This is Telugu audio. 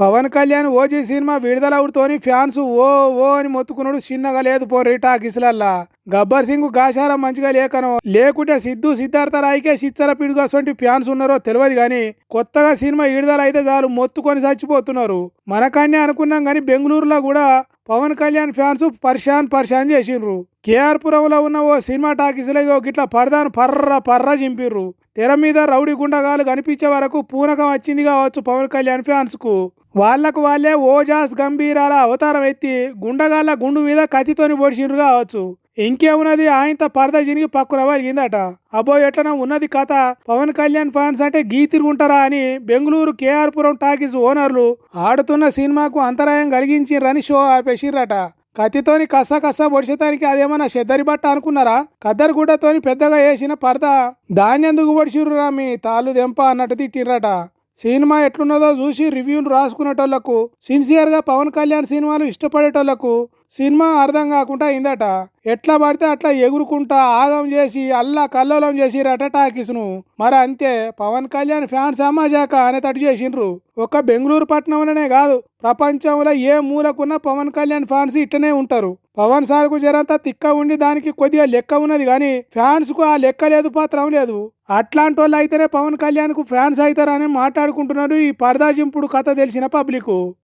పవన్ కళ్యాణ్ ఓజీ సినిమా విడుదలవుతోని ఫ్యాన్స్ ఓ ఓ అని మొత్తుకున్నాడు. చిన్నగా లేదు పోర్రి టాకీసులల్లా. గబ్బర్ సింగ్ గాశారం మంచిగా లేకనో లేకుంటే సిద్ధు సిద్ధార్థ రాయికే సిచ్చర పిడుగు అసొంటి ఫ్యాన్స్ ఉన్నారో తెలియదు కానీ కొత్తగా సినిమా విడుదల అయితే చాలు మొత్తుకొని చచ్చిపోతున్నారు. మనకన్నే అనుకున్నాం కానీ బెంగళూరులో కూడా పవన్ కళ్యాణ్ ఫ్యాన్స్ పరిశాన్ చేసిండ్రు. కేఆర్ పురంలో ఉన్న ఓ సినిమా టాకీసులో గిట్ల పరదాను పర్ర పర్ర చింపిర్రు. తెర మీద రౌడీ గుండగాలు కనిపించే వరకు పూనకం వచ్చింది కావచ్చు పవన్ కళ్యాణ్ ఫ్యాన్స్ కు. వాళ్లకు వాళ్ళే ఓజాస్ గంభీరాల అవతారం ఎత్తి గుండగాళ్ళ గుండు మీద కత్తితోని పొడిచిండ్రు కావచ్చు. ఇంకేమున్నది, ఆయనతో పరద చినిగి పక్కున వరిగిందట. అబ్బో ఎట్లనా ఉన్నది కథ. పవన్ కళ్యాణ్ ఫ్యాన్స్ అంటే గీ తిరుగుంటారా అని బెంగళూరు కేఆర్ పురం టాకీస్ ఓనర్లు ఆడుతున్న సినిమాకు అంతరాయం కలిగించిర్రని షో ఆపేసిర్రట. కత్తితోని కస్స పొడిచేతానికి అదేమన్నా చెద్దరి బట్ట అనుకున్నారా? కద్దరు గుడ్డతోని పెద్దగా వేసిన పరద దాన్ని ఎందుకు పొడిచిర్రురా మీ తాళ్ళు దెంప అన్నట్టు తిట్టిర్రట. సినిమా ఎట్లున్నదో చూసి రివ్యూలు రాసుకునేటోళ్లకు, సిన్సియర్గా పవన్ కళ్యాణ్ సినిమాలు ఇష్టపడేటోళ్లకు సినిమా అర్థం కాకుండా అయిందట. ఎట్లా పడితే అట్లా ఎగురుకుంటా ఆగం చేసి అల్లా కల్లోలం చేసిరట టాకీస్ను. మరి అంతే, పవన్ కళ్యాణ్ ఫ్యాన్స్ అమ్మాజాక అనేటట్టు చేసిండ్రు. ఒక్క బెంగళూరు పట్టణంలోనే కాదు, ప్రపంచంలో ఏ మూలకున్న పవన్ కళ్యాణ్ ఫ్యాన్స్ ఇట్టనే ఉంటారు. పవన్ సార్కు జరంతా తిక్క ఉండి దానికి కొద్దిగా లెక్క ఉన్నది కానీ ఫ్యాన్స్ కు ఆ లెక్క లేదు, పత్రం లేదు. అట్లాంటి వాళ్ళు అయితేనే పవన్ కళ్యాణ్ కు ఫ్యాన్స్ అవుతారని మాట్లాడుకుంటున్నారు ఈ పరదాజింపుడు కథ తెలిసిన పబ్లిక్.